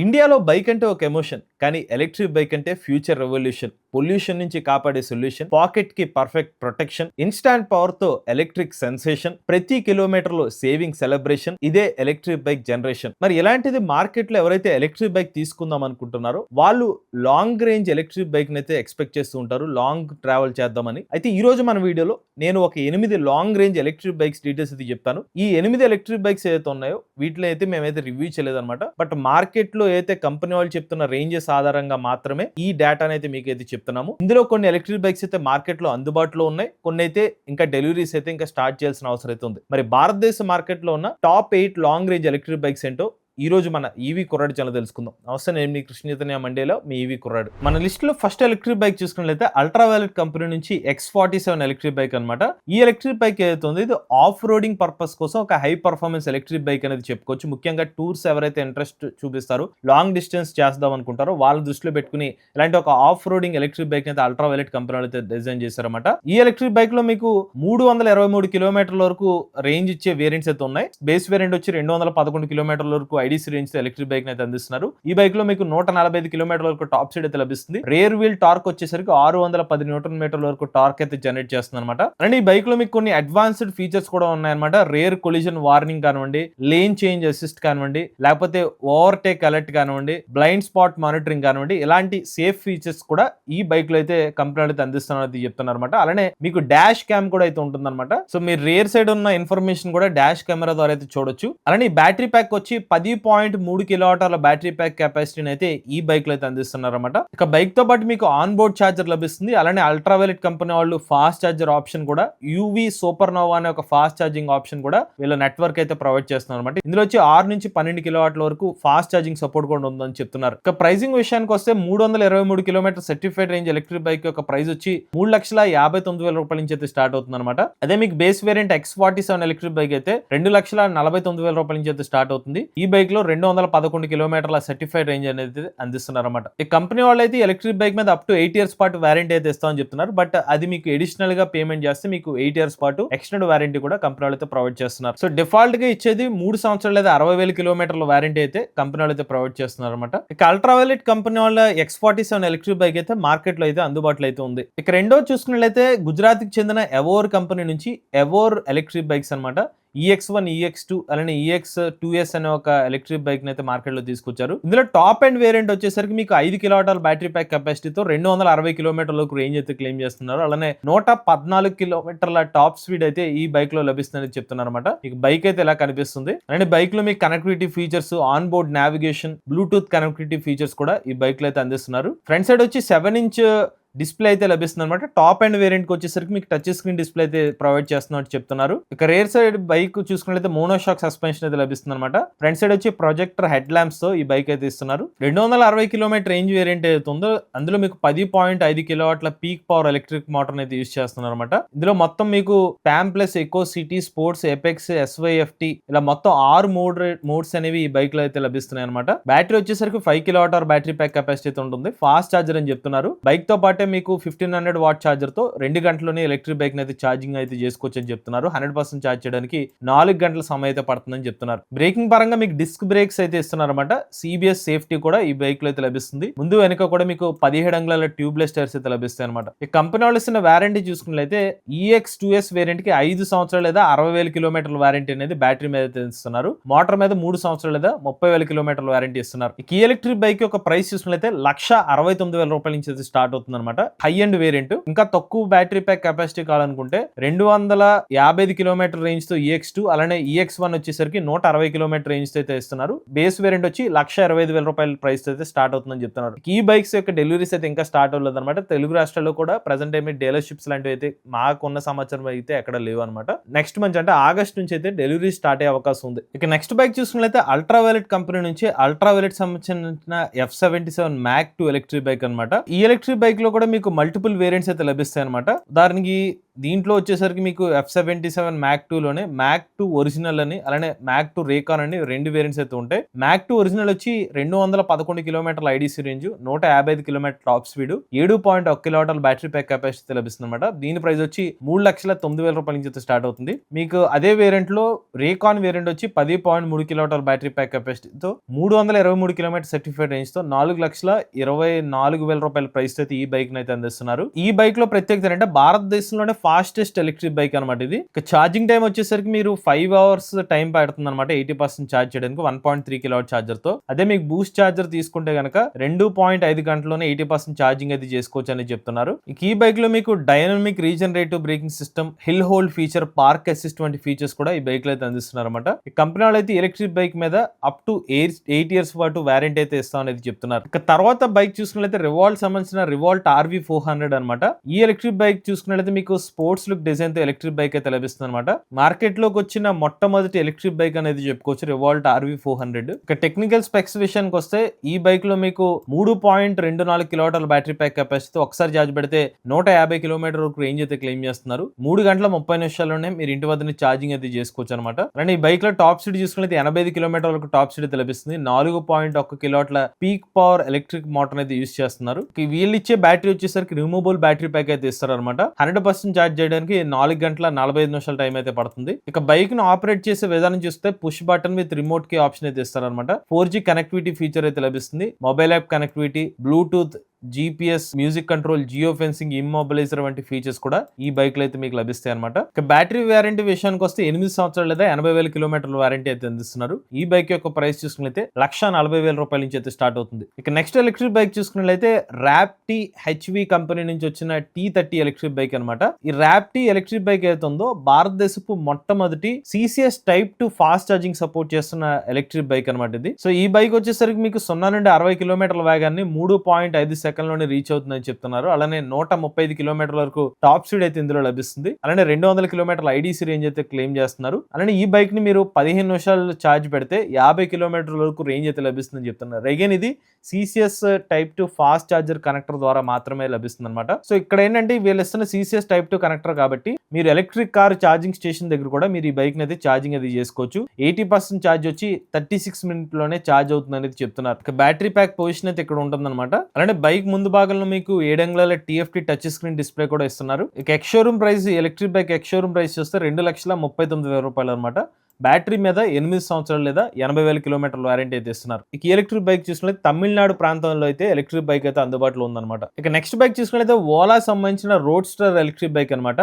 ఇండియాలో బైక్ అంటే ఒక ఎమోషన్, కానీ ఎలక్ట్రిక్ బైక్ అంటే ఫ్యూచర్ రెవల్యూషన్. పొల్యూషన్ నుంచి కాపాడే సొల్యూషన్, పాకెట్ కి పర్ఫెక్ట్ ప్రొటెక్షన్, ఇన్స్టాంట్ పవర్ తో ఎలక్ట్రిక్ సెన్సేషన్, ప్రతి కిలోమీటర్ లో సేవింగ్ సెలబ్రేషన్. ఇదే ఎలక్ట్రిక్ బైక్ జనరేషన్. మరి ఇలాంటిది మార్కెట్ లో ఎవరైతే ఎలక్ట్రిక్ బైక్ తీసుకుందాం అనుకుంటున్నారో వాళ్ళు లాంగ్ రేంజ్ ఎలక్ట్రిక్ బైక్ అయితే ఎక్స్పెక్ట్ చేస్తూ ఉంటారు, లాంగ్ ట్రావెల్ చేద్దామని. అయితే ఈ రోజు మన వీడియోలో నేను ఒక 8 long range electric bikes details అయితే చెప్తాను. ఈ 8 ఎలక్ట్రిక్ బైక్స్ ఏదైతే ఉన్నాయో వీటిలో అయితే మేమైతే రివ్యూ చేయలేదన్నమాట. బట్ మార్కెట్ లో అయితే కంపెనీ వాళ్ళు చెప్తున్న రేంజెస్ ఆధారంగా మాత్రమే ఈ డేటాను అయితే మీకు అయితే చెప్తున్నాము. ఇందులో కొన్ని ఎలక్ట్రిక్ బైక్స్ అయితే మార్కెట్ లో అందుబాటులో ఉన్నాయి, కొన్ని అయితే ఇంకా డెలివరీస్ అయితే ఇంకా స్టార్ట్ చేయాల్సిన అవసరం అయితే ఉంది. మరి భారతదేశ మార్కెట్ లో ఉన్న top 8 long range electric bikes ఏంటో ఈ రోజు మన ఈవీ కుర్రాడు ఛానల్ తెలుసుకుందాం. నమస్తే, నేను మీ కృష్ణ చైతన్య మండేలో మీ ఈవీ కుర్రాడు. మన లిస్ట్ లో ఫస్ట్ ఎలక్ట్రిక్ బైక్ చూసుకున్నట్లయితే అల్ట్రావైలెట్ కంపెనీ నుంచి X47 ఎలక్ట్రిక్ బైక్ అనమాట. ఈ ఎలక్ట్రిక్ బైక్ ఏదైతే ఉందో ఇది ఆఫ్ రోడింగ్ పర్పస్ కోసం ఒక హై పర్ఫార్మెన్స్ ఎలక్ట్రిక్ బైక్ అనేది చెప్పుకోవచ్చు. ముఖ్యంగా టూర్స్ ఎవరైతే ఇంట్రెస్ట్ చూపిస్తారో, లాంగ్ డిస్టెన్స్ చేద్దాం అనుకుంటారో వాళ్ళ దృష్టిలో పెట్టుకుని ఇలాంటి ఒక ఆఫ్ రోడింగ్ ఎలక్ట్రిక్ బైక్ అయితే అల్ట్రావైలెట్ కంపెనీ అయితే డిజైన్ చేశారన్నమాట. ఈ ఎలక్ట్రిక్ బైక్ లో మీకు 323 కిలోమీటర్ల వరకు రేంజ్ ఇచ్చే వేరియంట్స్ అయితే ఉన్నాయి. బేస్ వేరియంట్ వచ్చి 211 కిలోమీటర్ల వరకు ఐడీసీ రేంజ్ ఎలక్ట్రిక్ బైక్ అయితే అందిస్తున్నారు. ఈ బైక్ లో మీకు 145 కిలోమీటర్ల వరకు టాప్ స్పీడ్ అయితే లభిస్తుంది. రేర్ వీల్ టార్క్ వచ్చేసరికి 610 న్యూటన్ మీటర్ల వరకు టార్క్ అయితే జనరేట్ చేస్తుంది అనమాట. అండ్ ఈ బైక్ లో మీకు కొన్ని అడ్వాన్స్డ్ ఫీచర్స్ కూడా ఉన్నాయన్నమాట. రేర్ కొలిజన్ వార్నింగ్ కానివ్వండి, లేన్ చేంజ్ అసిస్ట్ కానివ్వండి, లేకపోతే ఓవర్టేక్ అలర్ట్ కానివ్వండి, బ్లైండ్ స్పాట్ మానిటరింగ్ కానివ్వండి, ఇలాంటి సేఫ్ ఫీచర్స్ కూడా ఈ బైక్ లో అయితే కంపెనీ అయితే అందిస్తున్నారు చెప్తున్నారు అనమాట. అలానే మీకు డాష్ క్యామ్ కూడా అయితే ఉంటుందన్నమాట. సో మీరు రేర్ సైడ్ ఉన్న ఇన్ఫర్మేషన్ కూడా డాష్ కెమెరా ద్వారా అయితే చూడొచ్చు. అలానే బ్యాటరీ ప్యాక్ వచ్చి 10.3 కిలోవాట్ల బ్యాటరీ ప్యాక్ కెపాసిటీని అయితే ఈ బైక్ లో అయితే అందిస్తున్నారు అనమాట. ఇక బైక్ తో పాటు మీకు ఆన్ బోర్డ్ ఛార్జర్ లభిస్తుంది. అలానే అల్ట్రావైలెట్ కంపెనీ వాళ్ళు ఫాస్ట్ ఛార్జర్ ఆప్షన్ కూడా, యూవీ సూపర్ నోవా అనే ఒక ఫాస్ట్ ఛార్జింగ్ ఆప్షన్ కూడా వీళ్ళ నెట్వర్క్ అయితే ప్రొవైడ్ చేస్తున్నారు అనమాట. ఇందులో వచ్చి 6 నుంచి 12 కిలోవాట్ల వరకు ఫాస్ట్ ఛార్జింగ్ సపోర్ట్ కూడా ఉందని చెప్తున్నారు. ఇక ప్రైసింగ్ విషయానికి వస్తే 323 kilometre certified range electric bike యొక్క ప్రైస్ వచ్చి 3,59,000 రూపాయల నుంచి అయితే స్టార్ట్ అవుతుంది అనమాట. అదే మీకు base variant X47 electric bike అయితే 2,49,000 రూపాయల నుంచి అయితే స్టార్ట్ అవుతుంది. ఈ బైక్ లో 211 కిలోమీటర్ల సర్టిఫైడ్ రేంజ్ అనేది అందిస్తున్నారు అనమాట. ఈ కంపెనీ వాళ్ళు అయితే ఎలక్ట్రిక్ బైక్ మీద అప్ టు 8 ఇయర్స్ పాటు వారంటీ అయితే ఇస్తామని చెప్తున్నారు. బట్ అది మీకు ఎడిషనల్ గా పేమెంట్ చేస్తే మీకు 8 ఇయర్స్ పాటు ఎక్స్టెండ్ వారంటీ కూడా కంపెనీ వాళ్ళు అయితే ప్రొవైడ్ చేస్తున్నారు. సో డిఫాల్ట్ గా ఇచ్చేది 3 సంవత్సరాలు లేదా 60,000 కిలోమీటర్ల వారంటీ అయితే కంపెనీ వాళ్ళు అయితే ప్రొవైడ్ చేస్తున్నారు అనమాట. ఇక అల్ట్రావైలెట్ కంపెనీ వాళ్ళ X47 ఎలక్ట్రిక్ బైక్ అయితే మార్కెట్ లో అయితే అందుబాటులో అయితే ఉంది. ఇక రెండో చూసుకున్నట్లయితే గుజరాత్ కి చెందిన ఎవోర్ కంపెనీ నుంచి ఎవోర్ ఎలక్ట్రిక్ బైక్స్ అనమాట. EX1, EX2 అలానే EX2S అనే ఒక ఎలక్ట్రిక్ బైక్ అయితే మార్కెట్ లో తీసుకొచ్చారు. ఇందులో టాప్ అండ్ వేరియంట్ వచ్చేసరికి మీకు 5 కిలోవాట్ల బ్యాటరీ ప్యాక్ కెపాసిటీతో 260 కిలోమీటర్లకు రేంజ్ అయితే క్లెయిమ్ చేస్తున్నారు. అలానే 114 కిలోమీటర్ల టాప్ స్పీడ్ అయితే ఈ బైక్ లో లభిస్తుందని చెప్తున్నారు అనమాట. మీకు బైక్ అయితే ఇలా కనిపిస్తుంది. అలానే బైక్ లో మీకు connectivity features, on board navigation, Bluetooth connectivity features కూడా ఈ బైక్ లో అయితే అందిస్తున్నారు. ఫ్రంట్ సైడ్ వచ్చి 7-inch డిస్ప్లే అయితే లభిస్తుంది అనమాట. టాప్ అండ్ వేరియంట్ కి వచ్చేసరికి మీకు టచ్ స్క్రీన్ డిస్ప్లే అయితే ప్రొవైడ్ చేస్తున్నట్టు చెప్తున్నారు. ఇక రేర్ సైడ్ బైక్ చూసుకున్నట్లయితే మోనోషాక్ సస్పెన్షన్ అయితే లభిస్తుంది అనమాట. ఫ్రంట్ సైడ్ వచ్చి ప్రొజెక్టర్ హెడ్ ల్యాంప్స్ తో ఈ బైక్ అయితే ఇస్తున్నారు. 260 కిలోమీటర్ రేంజ్ వేరియంట్ అయితే ఉందో అందులో మీకు 10.5 కిలోవాట్ల పీక్ పవర్ ఎలక్ట్రిక్ మోటార్ అయితే యూజ్ చేస్తున్నారు అనమాట. ఇందులో మొత్తం మీకు ప్యామ్ plus, eco, city, sports, apex, SYFT ఇలా మొత్తం 6 మోడ్స్ అనేవి ఈ బైక్ లో అయితే లభిస్తున్నాయి అనమాట. బ్యాటరీ వచ్చేసరికి 5 కిలోవాట్ బ్యాటరీ ప్యాక్ కెపాసిటీ అయితే ఉంటుంది. ఫాస్ట్ ఛార్జర్ అని చెప్తున్నారు. బైక్ తో పాటు మీకు 1500 వాట్ ఛార్జర్ తో 2 గంటల్లోనే ఎలక్ట్రిక్ బైక్ అయితే ఛార్జింగ్ అయితే చేసుకోవచ్చు అని చెప్తున్నారు. 100% ఛార్జ్ చేయడానికి 4 గంటల సమయం అయితే పడుతుందని చెప్తున్నారు. బ్రేకింగ్ పరంగా మీకు డిస్క్ బ్రేక్స్ అయితే ఇస్తున్నారు అనమాట. CBS సేఫ్టీ కూడా ఈ బైక్ లో అయితే లభిస్తుంది. ముందు వెనుక కూడా మీకు 17 అంగుళాల ట్యూబ్లెస్ టైర్స్ అయితే లభిస్తాయి అనమాట. ఈ కంపెనీ వాళ్ళు ఇస్తున్న వారంటీ చూసుకున్నట్లయితే EX2S వేరియంట్ కి 5 సంవత్సరాలు లేదా 60,000 కిలోమీటర్ల వారంటీ అనేది బ్యాటరీ మీద అయితే ఇస్తున్నారు. మోటార్ మీద 3 సంవత్సరాలు లేదా 30,000 కిలోమీటర్ల వారంటీ ఇస్తున్నారు. ఈ ఎలక్ట్రిక్ బైక్ యొక్క ప్రైస్ చూసుకున్నట్లయితే 1,69,000 రూపాయల నుంచి అయితే స్టార్ట్ అవుతుంది అనమాట. High and variant. ఇంకా తక్కువ బ్యాటరీ ప్యాక్ కెపాసిటీ కావాలనుకుంటే 255 కిలోమీటర్ రేంజ్ తో EX2 అలానే EX1 వచ్చేసరికి 160 కిలోమీటర్ రేంజ్ తో అయితే ఇస్తున్నారు. బేస్ వేరియంట్ వచ్చి 1,25,000 రూపాయల ప్రైస్ అయితే స్టార్ట్ అవుతుందని చెప్తున్నారు. ఈ బైక్స్ యొక్క డెలివరీస్ అయితే ఇంకా స్టార్ట్ అవ్వలేదు అనమాట. తెలుగు రాష్ట్రాల్లో కూడా ప్రెసెంట్ టైం డీలర్షిప్స్ లాంటివి అయితే మాకున్న సమాచారం అయితే ఎక్కడ లేవు అనమాట. నెక్స్ట్ మంత్ అంటే ఆగస్ట్ నుంచి అయితే డెలివరీ స్టార్ట్ అయ్యే అవకాశం ఉంది. ఇక నెక్స్ట్ బైక్ చూసుకున్నట్లయితే అల్ట్రావైలెట్ కంపెనీ నుంచి అల్ట్రావైలెట్ సంబంధించిన F77 Mac 2 ఎలక్ట్రిక్ బైక్ అనమాట. ఈ ఎలక్ట్రిక్ బైక్ లో కూడా మీకు మల్టిపుల్ వేరియంట్స్ అయితే లభిస్తాయి అనమాట. దానికి దీంట్లో వచ్చేసరికి మీకు F77 మ్యాక్ 2 లోనే మ్యాక్ 2 ఒరిజినల్ అని అలానే మ్యాక్ 2 రేకాన్ అని 2 వేరియంట్స్ అయితే ఉంటాయి. మ్యాక్ 2 ఒరిజినల్ వచ్చి 211 కిలోమీటర్ల IDC range, 155 kilometre top speed, 7.1 కిలోవాట్ల బ్యాటరీ ప్యాక్ కెపాసిటీ లభిస్తుంది అనమాట. దీని ప్రైస్ వచ్చి 3,09,000 రూపాయల నుంచి అయితే స్టార్ట్ అవుతుంది. మీకు అదే వేరియంట్ లో రేకాన్ వేరియంట్ వచ్చి 10.3 కిలోవాట్ల బ్యాటరీ ప్యాక్ కెపాసిటీతో 323 కిలోమీటర్ సర్టిఫైడ్ రేంజ్ తో 4,24,000 రూపాయల ప్రైస్ అయితే ఈ బైక్ అయితే అందిస్తున్నారు. ఈ బైక్ లో ప్రత్యేకత ఏంటంటే భారతదేశంలోనే ఫాస్టెస్ట్ ఎలక్ట్రిక్ బైక్ అనమాట ఇది. ఛార్జింగ్ టైం వచ్చేసరికి మీరు 5 అవర్స్ టైం పడుతుంది అనమాట 80% ఛార్జ్ చేయడానికి 1.3 కిలోవాట్ ఛార్జర్ తో. అదే మీకు బూస్ట్ ఛార్జర్ తీసుకుంటే గనక 2.5 గంటలోనే 80% ఛార్జింగ్ అయితే చేసుకోవచ్చు అని చెప్తున్నారు. ఈ బైక్ లో మీకు dynamic regenerative braking system, hill hold feature, park assist వంటి ఫీచర్స్ కూడా ఈ బైక్ లో అయితే అందిస్తున్నారు అనమాట. ఈ కంపెనీ వాళ్ళు అయితే ఎలక్ట్రిక్ బైక్ మీద అప్ టు 8 ఇయర్స్ పాటు వారంటీ అయితే ఇస్తాం అనేది చెప్తున్నారు. ఇక తర్వాత బైక్ చూసుకున్నట్లయితే రివాల్ట్ సంబంధించిన రివాల్ట్ RV400 అనమాట. ఈ ఎలక్ట్రిక్ బైక్ చూసుకున్నట్లయితే మీకు స్పోర్ట్స్ లుక్ డిజైన్ తో ఎలక్ట్రిక్ బైక్ అయితే లభిస్తుంది అనమాట. మార్కెట్ లోకి వచ్చిన మొట్టమొదటి ఎలక్ట్రిక్ బైక్ అనేది చెప్పుకోవచ్చు రివాల్ట్ RV400. ఇక టెక్నికల్ స్పెక్స్ విషయానికి వస్తే ఈ బైక్ లో మీకు 3.24 కిలోవాట్ల బ్యాటరీ ప్యాక్ కెపాసిటీ, ఒకసారి ఛార్జ్ పెడితే 150 కిలోమీటర్ వరకు రేంజ్ అయితే క్లెయిమ్ చేస్తున్నారు. 3 గంటల 30 నిమిషాల్లోనే మీరు ఇంటి వద్ద ఛార్జింగ్ అయితే చేసుకోవచ్చు అనమాట. అండ్ ఈ బైక్ లో టాప్ స్పీడ్ చూసుకున్నట్లయితే 85 కిలోమీటర్ వరకు టాప్ స్పీడ్ అయితే లభిస్తుంది. 4.1 కిలోవాట్ల పీక్ పవర్ ఎలక్ట్రిక్ మోటార్ అయితే యూజ్ చేస్తున్నారు. వీళ్ళు ఇచ్చే బ్యాటరీ వచ్చేసరికి రిమూవబుల్ బ్యాటరీ ప్యాక్ అయితే ఇస్తారు అనమాట. 100% ఛార్జ్ చేయడానికి 4 గంటల 45 నిమిషాల టైం అయితే పడుతుంది. ఇక బైక్ ను ఆపరేట్ చేసే విధానం చూస్తే పుష్ బటన్ విత్ రిమోట్ కి ఆప్షన్ అయితే ఇస్తారనమాట. 4G కనెక్టివిటీ ఫీచర్ అయితే లభిస్తుంది. Mobile app connectivity, Bluetooth, GPS, music control, geo fencing, immobiliser వంటి ఫీచర్స్ కూడా ఈ బైక్ లో అయితే మీకు లభిస్తాయి అనమాట. ఇక బ్యాటరీ వారంటీ విషయానికి వస్తే 8 సంవత్సరాలు లేదా 80,000 కిలోమీటర్ల వారంటీ అయితే అందిస్తున్నారు. ఈ బైక్ యొక్క ప్రైస్ చూసుకున్నట్లయితే 1,40,000 రూపాయల నుంచి అయితే స్టార్ట్ అవుతుంది. ఇక నెక్స్ట్ ఎలక్ట్రిక్ బైక్ చూసుకున్నట్లయితే ర్యాప్టీ HV కంపెనీ నుంచి వచ్చిన T30 ఎలక్ట్రిక్ బైక్ అనమాట. ఈ ర్యాప్టీ ఎలక్ట్రిక్ బైక్ ఏదైతే ఉందో భారతదేశపు మొట్టమొదటి CCS Type 2 fast charging support చేస్తున్న ఎలక్ట్రిక్ బైక్ అనమాట ఇది. సో ఈ బైక్ వచ్చేసరికి మీకు 0 నుండి 60 కిలోమీటర్ల వేగాన్ని 3.5 సెకండ్లోనే రీచ్ అవుతుందని చెప్తున్నారు. అలానే 135 కిలోమీటర్ల వరకు టాప్ స్పీడ్ అయితే ఇందులో లభిస్తుంది. అలానే 200 కిలోమీటర్ల ఐడీసీ రేంజ్ అయితే క్లెయిమ్ చేస్తున్నారు. అలానే ఈ బైక్ ని మీరు 15 నిమిషాలు ఛార్జ్ పెడితే 50 కిలోమీటర్ల వరకు రేంజ్ అయితే లభిస్తుందని చెప్తున్నారు. అగైన్ ఇది CCS Type 2 fast charger connector ద్వారా మాత్రమే లభిస్తుంది అనమాట. సో ఇక్కడ ఏంటంటే వీళ్ళు ఇస్తున్న CCS Type 2 కనెక్టర్ కాబట్టి మీరు ఎలక్ట్రిక్ కార్ ఛార్జింగ్ స్టేషన్ దగ్గర కూడా మీరు ఈ బైక్ ని అయితే ఛార్జింగ్ అది చేసుకోవచ్చు. 80% ఛార్జ్ వచ్చి 36 మినిట్ లోనే ఛార్జ్ అవుతుంది అనేది చెప్తున్నారు. బ్యాటరీ ప్యాక్ పొజిషన్ అయితే ఇక్కడ ఉంటుంది అనమాట. అలానే బైక్ ముందు భాగంలో మీకు 7 అంగుళాల TFT టచ్ స్క్రీన్ డిస్ప్లే కూడా ఇస్తున్నారు. ఇక ex showroom price, electric bike ex showroom price చూస్తే 2,39,000 రూపాయలు అనమాట. బ్యాటరీ మీద 8 సంవత్సరాలు లేదా 80,000 కిలోమీటర్ల వారంటీ అయితే ఇస్తున్నారు. ఇక ఎలక్ట్రిక్ బైక్ చూసుకుంటే తమిళనాడు ప్రాంతంలో అయితే ఎలక్ట్రిక్ బైక్ అయితే అందుబాటులో ఉందన్నమాట. ఇక నెక్స్ట్ బైక్ చూసుకుంటే ఓలా సంబంధించిన రోడ్స్టర్ ఎలక్ట్రిక్ బైక్ అనమాట.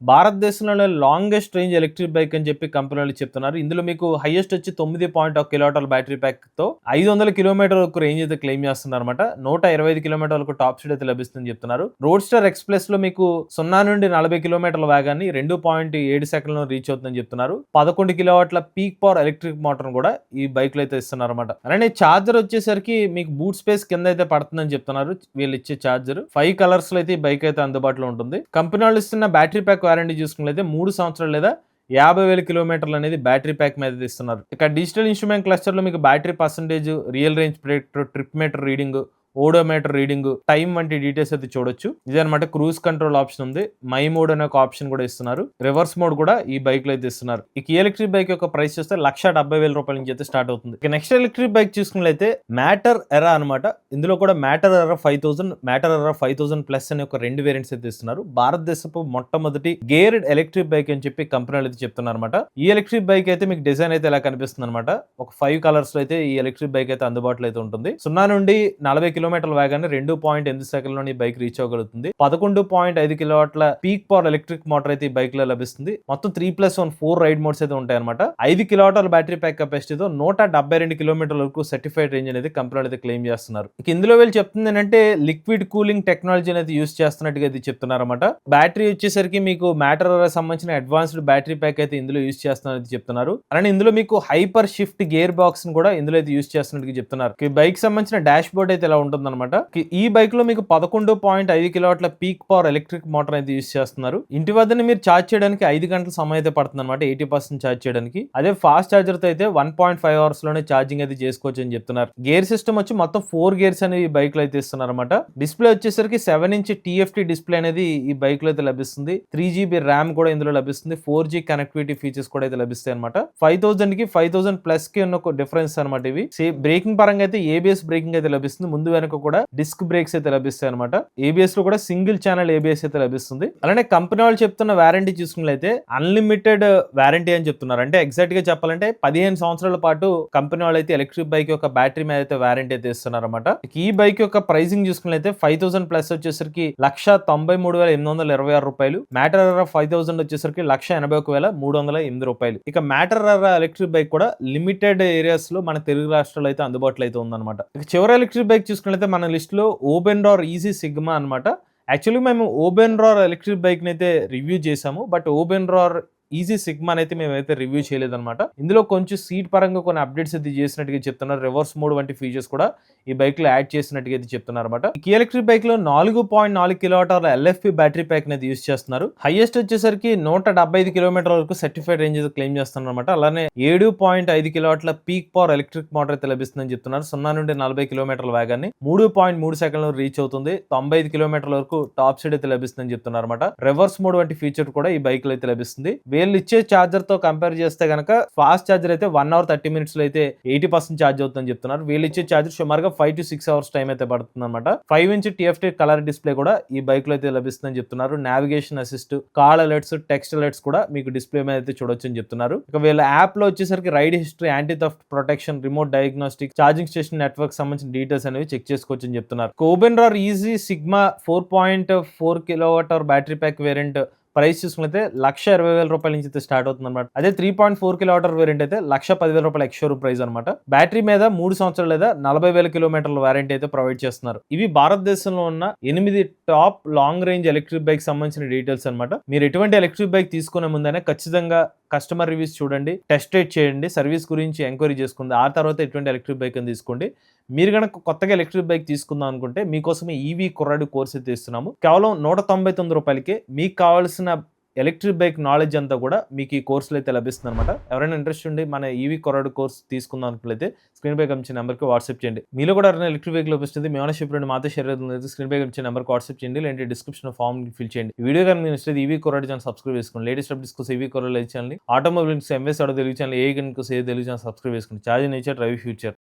భారతదేశంలోనే లాంగెస్ట్ రేంజ్ ఎలక్ట్రిక్ బైక్ అని చెప్పి కంపెనీలు చెప్తున్నారు. ఇందులో మీకు హైయెస్ట్ వచ్చి 9.1 కిలోవాట్ల బ్యాటరీ ప్యాక్ తో 500 కిలోమీటర్ వరకు రేంజ్ అయితే క్లెయిమ్ చేస్తున్నారు అనమాట. 125 కిలోమీటర్ వరకు టాప్ స్పీడ్ అయితే లభిస్తుందని చెప్తున్నారు. రోడ్స్టర్ ఎక్స్ప్రెస్ లో మీకు 0 నుండి 40 కిలోమీటర్ల వేగాన్ని 2.7 సెకండ్లో రీచ్ అవుతుందని చెప్తున్నారు. 11 కిలోవాట్ల పీక్ పవర్ ఎలక్ట్రిక్ మోటార్ కూడా ఈ బైక్ లో అయితే ఇస్తున్నారు అనమాట. అలానే ఛార్జర్ వచ్చేసరికి మీకు బూట్ స్పేస్ కింద అయితే పడుతుందని చెప్తున్నారు. వీళ్ళు ఇచ్చే ఛార్జర్ 5 కలర్స్ లో అయితే ఈ బైక్ అయితే అందుబాటులో ఉంటుంది. కంపెనీ వాళ్ళు ఇస్తున్న బ్యాటరీ ప్యాక్ వారంటీ చూసుకున్నట్లయితే 3 సంవత్సరాలు లేదా 50,000 కిలోమీటర్లు అనేది బ్యాటరీ ప్యాక్ మీద ఇస్తున్నారు. ఇక డిజిటల్ ఇన్స్ట్రుమెంట్ క్లస్టర్ లో మీకు battery percentage, real range predictor, trip meter reading, odometer reading, time వంటి డీటెయిల్స్ అయితే చూడొచ్చు. ఇదనమాట క్రూజ్ కంట్రోల్ ఆప్షన్ ఉంది. మై మోడ్ అనే ఒక ఆప్షన్ కూడా ఇస్తున్నారు. రివర్స్ మోడ్ కూడా ఈ బైక్ లో అయితే ఇస్తున్నారు. ఇక ఎలక్ట్రిక్ బైక్ యొక్క ప్రైస్ చూస్తే 1,70,000 రూపాయల నుంచి అయితే స్టార్ట్ అవుతుంది. ఇక నెక్స్ట్ ఎలక్ట్రిక్ బైక్ చూసుకున్నట్లయితే మ్యాటర్ ఎరా అనమాట. ఇందులో కూడా మ్యాటర్ ఎరా 5000, మ్యాటర్ ఎరా 5000 ప్లస్ అనే ఒక 2 వేరియంట్స్ అయితే ఇస్తున్నారు. భారతదేశపు మొట్టమొదటి గేర్డ్ ఎలక్ట్రిక్ బైక్ అని చెప్పి కంపెనీలు అయితే చెప్తున్నారు అనమాట. ఈ ఎలక్ట్రిక్ బైక్ అయితే మీకు డిజైన్ అయితే ఇలా కనిపిస్తుంది అనమాట. ఒక 5 కలర్స్ లో అయితే ఈ ఎలక్ట్రిక్ బైక్ అయితే అందుబాటులో అయితే ఉంటుంది. 0 నుండి 40 కిలోమీటర్ల వేగాన్ని 2.8 సెకండ్లో ఈ బైక్ రీచ్ అవ్వగలుగుతుంది. 11.5 కిలోవాట్ల పీక్ పవర్ ఎలక్ట్రిక్ మోటార్ అయితే ఈ బైక్ లో లభిస్తుంది. మొత్తం 3+1 4 రైడ్ మోడ్స్ అయితే ఉంటాయి అనమాట. 5 కిలోవాట్ల బ్యాటరీ ప్యాక్ కెపాసిటీతో 172 కిలోమీటర్ల వరకు సర్టిఫైడ్ రేంజ్ అనేది కంపెనీలు అయితే క్లెయిమ్ చేస్తున్నారు. ఇందులో వీళ్ళు చెప్తుంది ఏంటంటే లిక్విడ్ కూలింగ్ టెక్నాలజీ అనేది యూస్ చేస్తున్నట్టుగా అయితే చెప్తున్నారు అనమాట. బ్యాటరీ వచ్చేసరికి మీకు మ్యాటర్ సంబంధించిన అడ్వాన్స్డ్ బ్యాటరీ ప్యాక్ అయితే ఇందులో యూస్ చేస్తున్నది చెప్తున్నారు. అలానే ఇందులో మీకు హైపర్ షిఫ్ట్ గేర్ బాక్స్ కూడా ఇందులో అయితే యూస్ చేస్తున్నట్టుగా చెప్తున్నారు. ఈ బైక్ సంబంధించిన డాష్ బోర్డ్ అయితే ఇలా ఉంటుంది ఉంటుందన్నమాట. ఈ బైక్ లో మీకు 11.5 కిలోవాట్ల పీక్ పవర్ ఎలక్ట్రిక్ మోటార్ అయితే యూస్ చేస్తున్నారు. ఇంటి వద్దని మీరు ఛార్జ్ చేయడానికి 5 గంటల సమయం అయితే పడుతుంది అనమాట 80% ఛార్జ్ చేయడానికి. అదే ఫాస్ట్ ఛార్జర్ తో అయితే 1.5 అవర్స్ లోనే ఛార్జింగ్ అయితే చేసుకోవచ్చు అని చెప్తున్నారు. గేర్ సిస్టమ్ వచ్చి మొత్తం 4 గేర్స్ అనేవి ఈ బైక్ లో అయితే ఇస్తున్నారు అనమాట. డిస్ప్లే వచ్చేసరికి 7" TFT డిస్ప్లే అనేది ఈ బైక్ లో అయితే లభిస్తుంది. 3GB ర్యామ్ కూడా ఇందులో లభిస్తుంది. 4G కనెక్టివిటీ ఫీచర్స్ కూడా అయితే లభిస్తాయి అనమాట. 5000 కి 5000 ప్లస్ కి ఉన్న ఒక డిఫరెన్స్ అనమాట ఇవి. బ్రేకింగ్ పరంగా అయితే ABS బ్రేకింగ్ అయితే లభిస్తుంది. ముందు వెనక కూడా డిస్క్ బ్రేక్స్ అయితే లభిస్తాయి అనమాట. ABS లో కూడా సింగిల్ ఛానల్ ABS అయితే లభిస్తుంది. అలానే కంపెనీ వాళ్ళు చెప్తున్న వారంటీ చూసుకున్నట్లయితే అన్లిమిటెడ్ వారంటీ అని చెప్తున్నారు. అంటే ఎగ్జాక్ట్ గా చెప్పాలంటే 15 సంవత్సరాల పాటు కంపెనీ వాళ్ళు అయితే ఎలక్ట్రిక్ బైక్ యొక్క బ్యాటరీ మీద అయితే వారంటీ అయితే ఇస్తున్నారు అనమాట. ఈ బైక్ యొక్క ప్రైసింగ్ చూసుకున్నట్లయితే 5000 ప్లస్ వచ్చేసరికి 1,93,826 రూపాయలు. మ్యాటర్ 5000 వచ్చేసరికి 1,81,308 రూపాయలు. ఇక మ్యాటర్ ఎలక్ట్రిక్ బైక్ కూడా లిమిటెడ్ ఏరియాస్ లో మన తెలుగు రాష్ట్రాల్లో అయితే అందుబాటులో అయితే ఉందన్నమాట. ఇక చివరి ఎలక్ట్రిక్ బైక్ చూసుకున్నట్లయితే మన లిస్ట్ లో ఓబెన్రార్ ఈజీ సిగ్మా అనమాట. యాక్చువల్లీ మేము ఓబెన్రార్ ఎలక్ట్రిక్ బైక్ ని అయితే రివ్యూ చేసాము. బట్ ఓబెన్రార్ ఈజీ సిగ్మా అయితే మేమైతే రివ్యూ చేయలేదన్నమాట. ఇందులో కొంచెం సీట్ పరంగా కొన్ని అప్డేట్స్ అయితే చేసినట్టుగా చెప్తున్నారు. రివర్స్ మోడ్ వంటి ఫీచర్స్ కూడా ఈ బైక్ లో యాడ్ చేసినట్టుగా అయితే చెప్తున్నారు అనమాట. ఈ ఎలక్ట్రిక్ బైక్ లో 4.4 కిలోవాట్ల LFP బ్యాటరీ ప్యాక్ అనేది యూస్ చేస్తున్నారు. హైయెస్ట్ వచ్చేసరికి 175 కిలోమీటర్ల వరకు సర్టిఫైడ్ రేంజ్ అయితే క్లెయిమ్ చేస్తున్నారు అనమాట. అలానే 7.5 కిలోవాట్ల పీక్ పవర్ ఎలక్ట్రిక్ మోటార్ అయితే లభిస్తుందని చెప్తున్నారు. 0 నుండి 40 కిలోమీటర్ల వేగాన్ని 3.3 సెకండ్లు రీచ్ అవుతుంది. 95 కిలోమీటర్ల వరకు టాప్ స్పీడ్ అయితే లభిస్తుందని చెప్తున్నారు అనమాట. రివర్స్ మోడ్ వంటి ఫీచర్ కూడా ఈ బైక్ లో అయితే లభిస్తుంది. వీళ్ళు ఇచ్చే ఛార్జర్ తో కంపేర్ చేస్తే గనక ఫాస్ట్ ఛార్జర్ అయితే 1 అవర్ 30 మినిట్స్ లో అయితే 80% ఛార్జ్ అవుతుందని చెప్తున్నారు. వీళ్ళు ఇచ్చే ఛార్జర్ సుమారుగా 5 to 6 అవర్స్ టైం అయితే పడుతుంది అనమాట. 5" TFT కలర్ డిస్ప్లే కూడా ఈ బైక్ లో అయితే లభిస్తుందని చెప్తున్నారు. Navigation assist, call alerts, text alerts కూడా మీకు డిస్ప్లే మీద అయితే చూడొచ్చు అని చెప్తున్నారు. ఇక వీళ్ళ యాప్ లో వచ్చేసరికి ride history, anti theft protection, remote diagnostic, charging station network సంబంధించిన డీటెయిల్స్ అనేవి చెక్ చేసుకోవచ్చు అని చెప్తున్నారు. ఓబెన్రార్ EZ Sigma 4.4 kilowatt hour battery pack variant price చూసుకుంటే 1,20,000 రూపాయల నుంచి అయితే స్టార్ట్ అవుతుంది అనమాట. అదే 3.4 కిలోవాట్ అవర్ వేరియంట్ అయితే 1,10,000 రూపాయల ఎక్స్షోరూమ్ ప్రైస్ అనమాట. బ్యాటరీ మీద 3 సంవత్సరాలు లేదా 40,000 కిలోమీటర్ల వారంటీ అయితే ప్రొవైడ్ చేస్తున్నారు. ఇవి భారతదేశంలో ఉన్న 8 top long range electric bike సంబంధించిన డీటెయిల్స్ అనమాట. మీరు ఎటువంటి ఎలక్ట్రిక్ బైక్ తీసుకునే ముందనే ఖచ్చితంగా కస్టమర్ రివ్యూస్ చూడండి, టెస్ట్ రైడ్ చేయండి, సర్వీస్ గురించి ఎంక్వైరీ చేసుకోండి. ఆ తర్వాత ఎటువంటి ఎలక్ట్రిక్ బైక్ అని తీసుకోండి. మీరు కనుక కొత్తగా ఎలక్ట్రిక్ బైక్ తీసుకుందాం అనుకుంటే మీకోసమే ఈవీ కుర్రాడు కోర్స్ అయితే ఇస్తున్నాము. కేవలం 199 రూపాయలకి మీకు కావాల్సిన ఎలక్ట్రిక్ బైక్ నాలెడ్జ్ అంతా కూడా మీకు ఈ కోర్సులో అయితే లభిస్తుంది అనమాట. ఎవరైనా ఇంట్రెస్ట్ ఉండి మన ఈవీ కుర్రాడు కోర్స్ తీసుకుందాం అనుకుంటే స్క్రీన్ పై కనిపించే నెంబర్కి వాట్సాప్ చేయండి. మీలో కూడా ఎవరైనా ఎలక్ట్రిక్ బైక్ లభిస్తుంది, మీ ఓనర్షిప్ రెండు మాతో షేర్ అవుతుంది, స్క్రీన్ పై కనిపించే నెంబర్కి వాట్సాప్ చేయండి. లేదంటే డిస్క్రిప్షన్ ఫామ్ ఫిల్ చేయండి. ఈ వీడియో కానీ మీరు ఇస్తే ఈవీ కుర్రాడు ఛానల్ సబ్స్క్రైబ్ చేసుకోండి. లేటెస్ట్ అప్డేట్స్ కోసం ఈవీ కుర్రాడు లైక్ చేయండి. ఆటోమొబైల్స్ ఎంఎస్ ఆడో తెలుగు ఛానల్, ఏ గన్ కోసం ఏ తెలుగు ఛానల్ సబ్స్క్రైబ్ చేసుకోండి. Charge nature drive future.